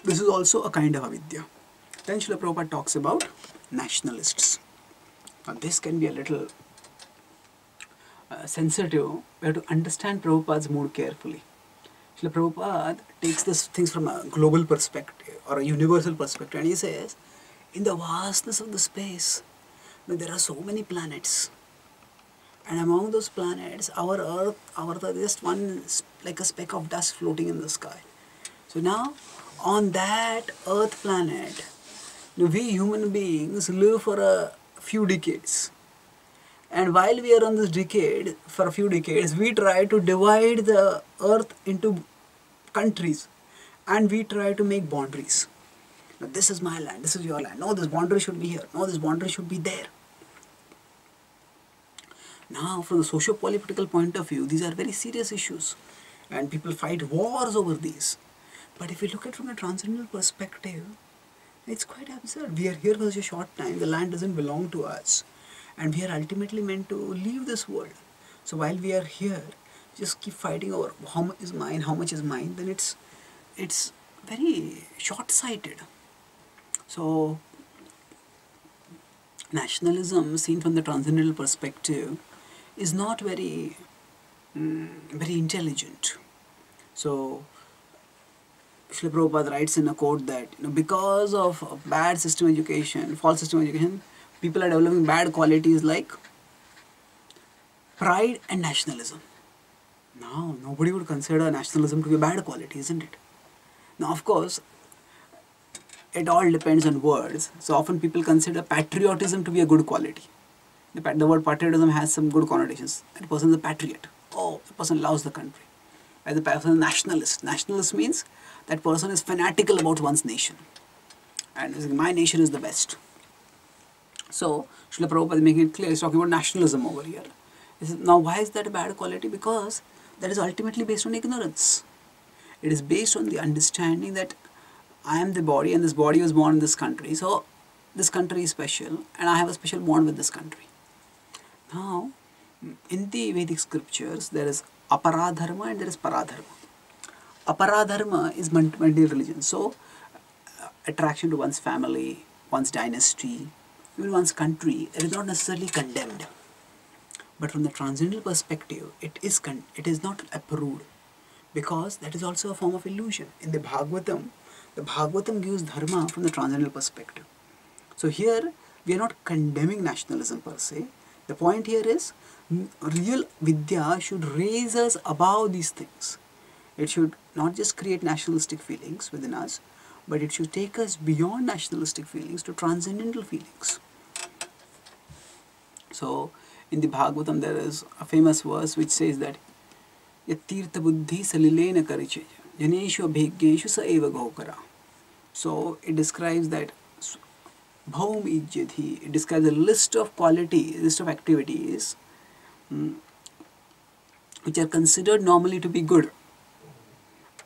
This is also a kind of avidya. Then Srila Prabhupada talks about nationalists. Now this can be a little sensitive. We have to understand Prabhupada's mood carefully. Srila Prabhupada takes these things from a global perspective or a universal perspective, and he says, in the vastness of the space, there are so many planets, and among those planets, our Earth is just one, like a speck of dust floating in the sky. So now, on that Earth planet, we human beings live for a few decades. And while we are on this decade, for a few decades, we try to divide the Earth into countries, and we try to make boundaries. Now, this is my land, this is your land. No, this boundary should be here. No, this boundary should be there. Now, from the socio-political point of view, these are very serious issues, and people fight wars over these. But if you look at it from a transcendental perspective, it's quite absurd. We are here for such a short time. The land doesn't belong to us, and we are ultimately meant to leave this world. So while we are here, just keep fighting over how much is mine, how much is mine. Then it's very short-sighted. So nationalism, seen from the transcendental perspective, is not very intelligent. So Srila Prabhupada writes in a quote that, because of bad system education, false system education, people are developing bad qualities like pride and nationalism. Now, nobody would consider nationalism to be a bad quality, isn't it? Now, of course, it all depends on words. So often people consider patriotism to be a good quality. The word patriotism has some good connotations. That person is a patriot. Oh, the person loves the country. As a person is nationalist. Nationalist means that person is fanatical about one's nation. And my nation is the best. So, Srila Prabhupada is making it clear, he's talking about nationalism over here. Now, why is that a bad quality? Because that is ultimately based on ignorance. It is based on the understanding that I am the body and this body was born in this country. So, this country is special and I have a special bond with this country. Now, in the Vedic scriptures, there is aparadharma and there is paradharma. Aparadharma is material religion. So, attraction to one's family, one's dynasty, even one's country, it is not necessarily condemned. But from the transcendental perspective, it is not approved, because that is also a form of illusion. In the Bhagavatam gives dharma from the transcendental perspective. So here, we are not condemning nationalism per se. The point here is, real Vidya should raise us above these things. It should not just create nationalistic feelings within us, but it should take us beyond nationalistic feelings to transcendental feelings. So, in the Bhagavatam there is a famous verse which says that Yatirtha buddhi salilena kariche janeshu abhigyeshu sa eva gokara. So, it describes that bhaum ijyadhi, it describes a list of qualities, list of activities which are considered normally to be good.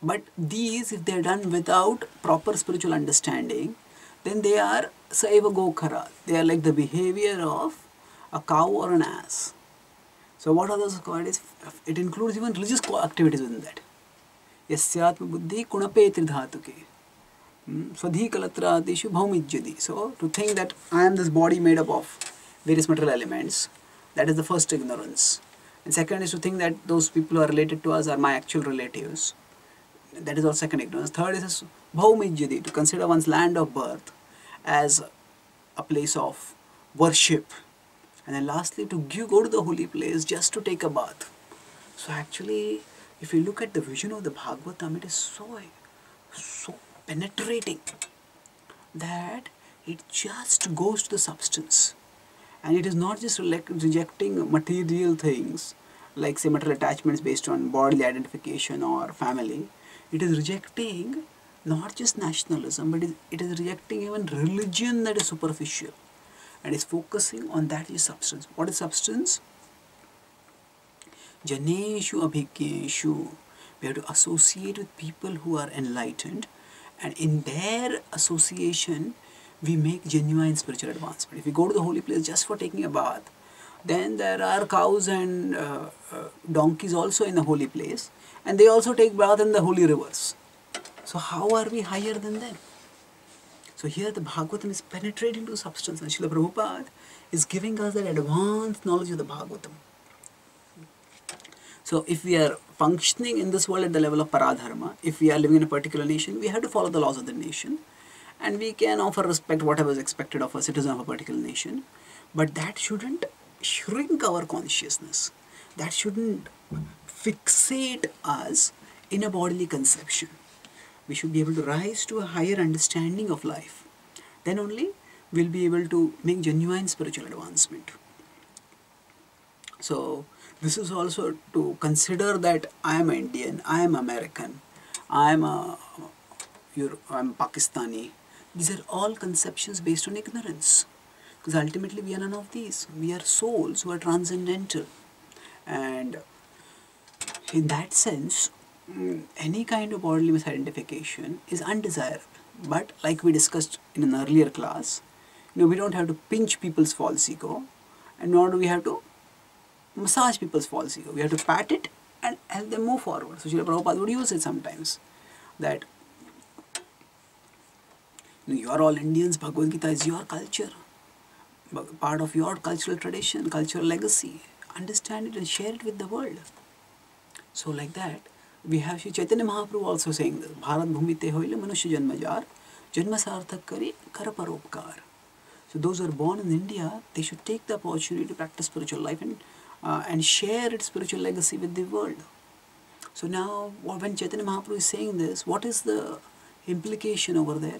But these, if they are done without proper spiritual understanding, then they are saeva gokara. They are like the behavior of a cow or an ass. So what are those qualities? It includes even religious activities within that. Yasyatma buddhi kunape tridhatuke. Swadhi kalatradishu bhaumijyadi. So to think that I am this body made up of various material elements, that is the first ignorance. And second is to think that those people who are related to us are my actual relatives. That is our second ignorance. Third is bhaumijyadi, to consider one's land of birth as a place of worship. And then lastly, to go to the holy place just to take a bath. So actually, if you look at the vision of the Bhagavatam, it is so penetrating that it just goes to the substance. And it is not just rejecting material things like say material attachments based on bodily identification or family, it is rejecting not just nationalism, but it is rejecting even religion that is superficial, and is focusing on that is substance. What is substance? Janeshu abhigyeshu. We have to associate with people who are enlightened, and in their association, we make genuine spiritual advancement. If we go to the holy place just for taking a bath, then there are cows and donkeys also in the holy place, and they also take bath in the holy rivers. So how are we higher than them? So here the Bhagavatam is penetrating to substance, and Srila Prabhupada is giving us that advanced knowledge of the Bhagavatam. So if we are functioning in this world at the level of paradharma, if we are living in a particular nation, we have to follow the laws of the nation, and we can offer respect whatever is expected of a citizen of a particular nation, but that shouldn't shrink our consciousness. That shouldn't fixate us in a bodily conception. We should be able to rise to a higher understanding of life. Then only we'll be able to make genuine spiritual advancement. So this is also to consider that I am Indian, I am American, I am I'm Pakistani. These are all conceptions based on ignorance. Because ultimately we are none of these. We are souls who are transcendental. And in that sense, any kind of bodily misidentification is undesirable. But like we discussed in an earlier class, we don't have to pinch people's false ego, and nor do we have to massage people's false ego. We have to pat it and help them move forward. So Srila Prabhupada would use it sometimes, that you are all Indians, Bhagavad Gita is your culture, part of your cultural tradition, cultural legacy. Understand it and share it with the world. So like that, we have Sri Chaitanya Mahaprabhu also saying this, Bharat Bhumi te hoile manushya janma jar, janma sarthak kari kar paropkar. So those who are born in India, they should take the opportunity to practice spiritual life and share its spiritual legacy with the world. So now, when Chaitanya Mahaprabhu is saying this, what is the implication over there?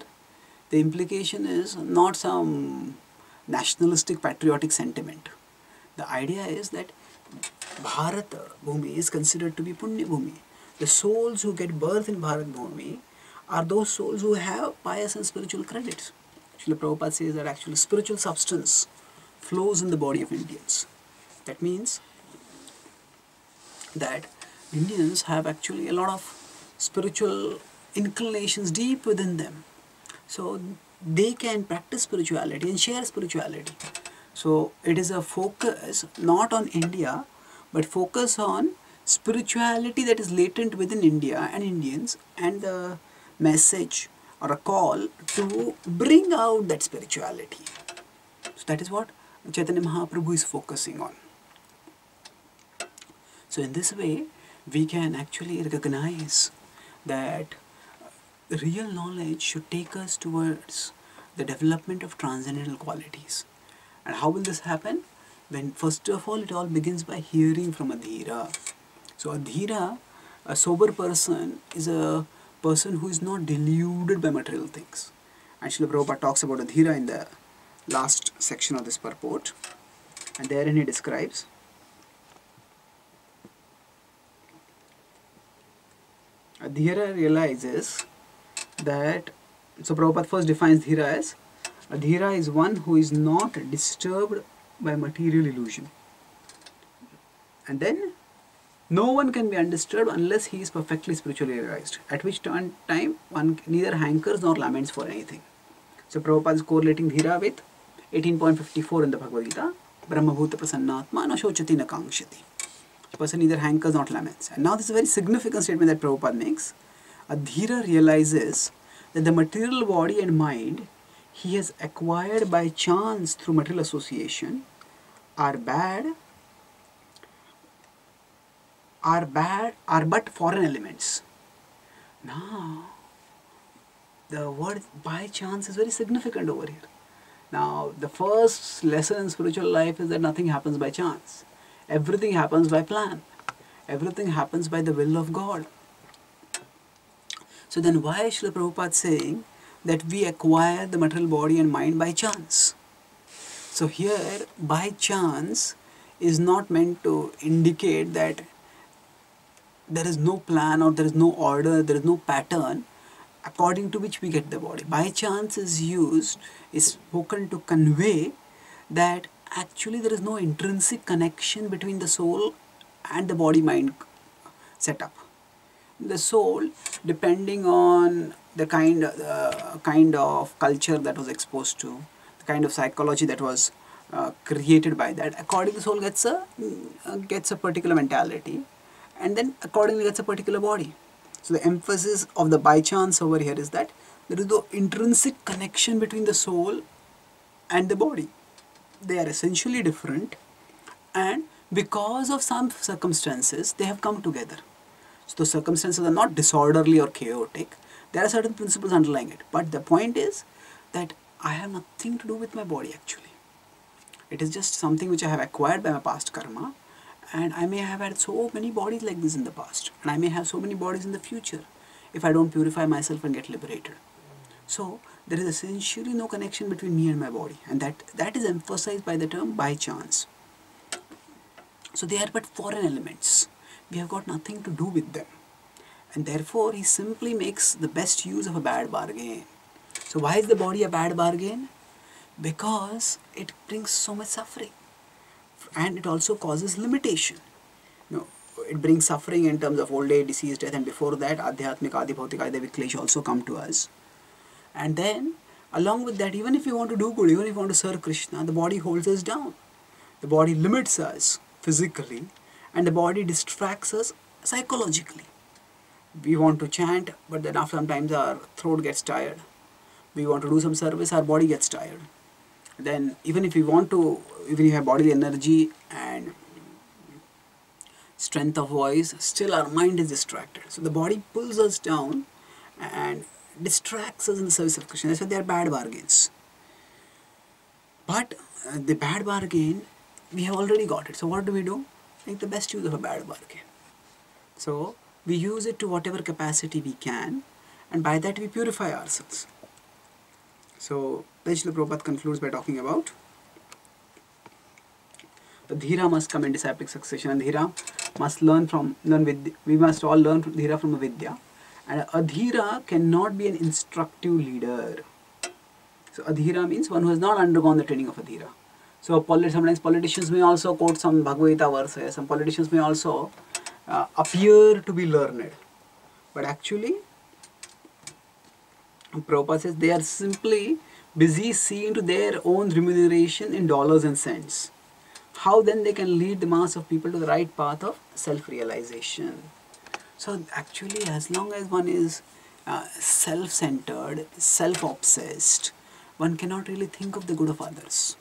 The implication is not some nationalistic patriotic sentiment. The idea is that Bharat Bhumi is considered to be Punya Bhumi. The souls who get birth in Bharat Bhumi are those souls who have pious and spiritual credits. Srila Prabhupada says that actually spiritual substance flows in the body of Indians. That means that Indians have actually a lot of spiritual inclinations deep within them. So they can practice spirituality and share spirituality. So it is a focus not on India, but focus on spirituality that is latent within India and Indians, and the message or a call to bring out that spirituality. So that is what Chaitanya Mahaprabhu is focusing on. So in this way, we can actually recognize that real knowledge should take us towards the development of transcendental qualities. And how will this happen? When first of all, it all begins by hearing from a dhira. So a dhira, a sober person, is a person who is not deluded by material things. And Srila Prabhupada talks about a dhira in the last section of this purport. And therein he describes a dhira realizes that, so Prabhupada first defines dhira as, a dhira is one who is not disturbed by material illusion. And then, no one can be undisturbed unless he is perfectly spiritually realized, at which time one neither hankers nor laments for anything. So Prabhupada is correlating dhira with 18.54 in the Bhagavad Gita, Brahmabhuta prasannatma na shochati na kangshati. The person neither hankers nor laments. And now this is a very significant statement that Prabhupada makes. A dhira realizes that the material body and mind he has acquired by chance through material association are but foreign elements. Now, the word by chance is very significant over here. Now, the first lesson in spiritual life is that nothing happens by chance. Everything happens by plan. Everything happens by the will of God. So then why is Srila Prabhupada saying that we acquire the material body and mind by chance? So here, by chance is not meant to indicate that there is no plan or there is no order, there is no pattern according to which we get the body. By chance is used, is spoken to convey that actually there is no intrinsic connection between the soul and the body-mind setup. The soul, depending on the kind of culture that was exposed to, the kind of psychology that was created by that, accordingly the soul gets a particular mentality, and then accordingly gets a particular body. So the emphasis of the by chance over here is that there is no intrinsic connection between the soul and the body. They are essentially different, and because of some circumstances they have come together. So the circumstances are not disorderly or chaotic. There are certain principles underlying it. But the point is that I have nothing to do with my body actually. It is just something which I have acquired by my past karma, and I may have had so many bodies like this in the past, and I may have so many bodies in the future if I don't purify myself and get liberated. So there is essentially no connection between me and my body, and that is emphasized by the term by chance. So they are but foreign elements. We have got nothing to do with them, and therefore he simply makes the best use of a bad bargain. So why is the body a bad bargain? Because it brings so much suffering, and it also causes limitation. It brings suffering in terms of old age, disease, death, and before that adhyatmik, adibhautik, adi viklesh also come to us. And then along with that, even if we want to do good, even if we want to serve Krishna, the body holds us down. The body limits us physically, and the body distracts us psychologically. We want to chant, but then after sometimes our throat gets tired. We want to do some service, our body gets tired. Then even if you have bodily energy and strength of voice, still our mind is distracted. So the body pulls us down and distracts us in the service of Krishna. That's why they are bad bargains. But the bad bargain, we have already got it. So what do? Make the best use of a bad bargain. So we use it to whatever capacity we can, and by that we purify ourselves. So Srila Prabhupada concludes by talking about the Dhira must come in disciplic succession, and Dhira must we must all learn Dhira from a Vidya, and a Dhira cannot be an instructive leader. So a Dhira means one who has not undergone the training of a Dhira. So sometimes politicians may also quote some Bhagavad Gita verses, some politicians may also appear to be learned, but actually Prabhupada says they are simply busy seeing to their own remuneration in dollars and cents. How then they can lead the mass of people to the right path of self-realization? So actually, as long as one is self-centered, self-obsessed, one cannot really think of the good of others.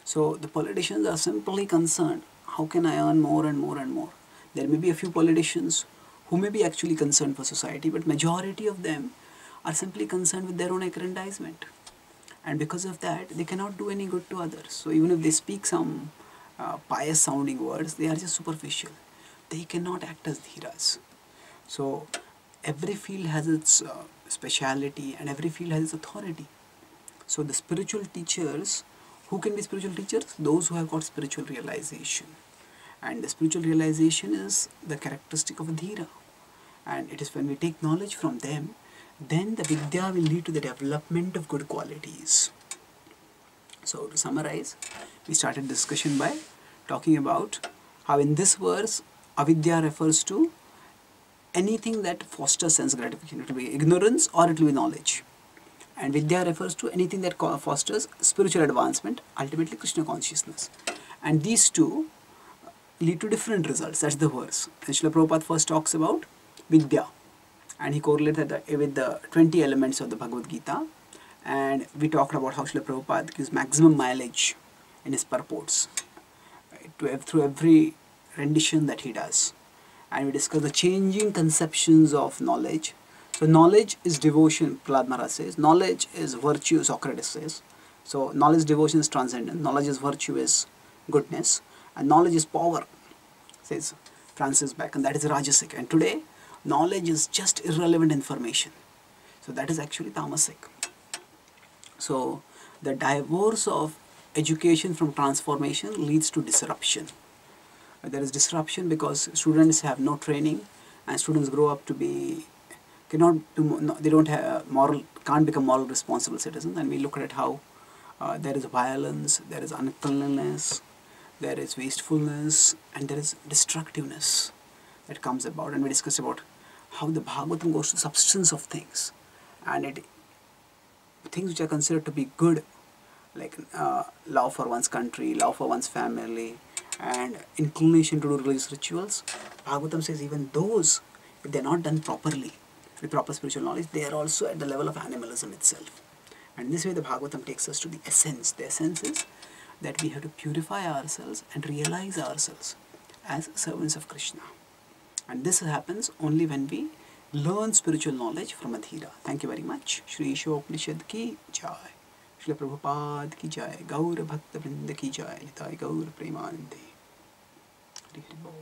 So the politicians are simply concerned, how can I earn more and more and more? There may be a few politicians who may be actually concerned for society, but majority of them are simply concerned with their own aggrandizement. And because of that, they cannot do any good to others. So even if they speak some pious sounding words, they are just superficial. They cannot act as dhiras. So every field has its speciality, and every field has its authority. So the spiritual teachers, who can be spiritual teachers? Those who have got spiritual realization. And the spiritual realization is the characteristic of a dhira. And it is when we take knowledge from them, then the vidya will lead to the development of good qualities. So to summarize, we started discussion by talking about how in this verse avidya refers to anything that fosters sense gratification. It will be ignorance or it will be knowledge. And vidya refers to anything that fosters spiritual advancement, ultimately Krishna consciousness. And these two lead to different results. That's the verse. And Srila Prabhupada first talks about vidya, and he correlates that with the 20 elements of the Bhagavad Gita. And we talked about how Srila Prabhupada gives maximum mileage in his purports through every rendition that he does. And we discussed the changing conceptions of knowledge. So knowledge is devotion, Prahlad Maharaj says. Knowledge is virtue, Socrates says. So knowledge, devotion is transcendent. Knowledge is virtue, is goodness. And knowledge is power, says Francis Bacon. That is Rajasic. And today, knowledge is just irrelevant information. So that is actually tamasic. So the divorce of education from transformation leads to disruption. There is disruption because students have no training, and students grow up to be cannot do, they don't have moral, can't become moral responsible citizens. And we look at how there is violence, there is uncleanliness, there is wastefulness, and there is destructiveness that comes about. And we discuss about how the Bhagavatam goes to the substance of things, and it things which are considered to be good, like love for one's country, love for one's family, and inclination to do religious rituals. Bhagavatam says even those, if they're not done properly, with proper spiritual knowledge, they are also at the level of animalism itself. And this way the Bhagavatam takes us to the essence. The essence is that we have to purify ourselves and realize ourselves as servants of Krishna. And this happens only when we learn spiritual knowledge from Adhira. Thank you very much. Shri Ishopanishad ki jai. Shri Prabhupada ki jai. Gaur Bhakta Vrinda ki jai. Nitai Gaur Premanande. Hari Hari Bol.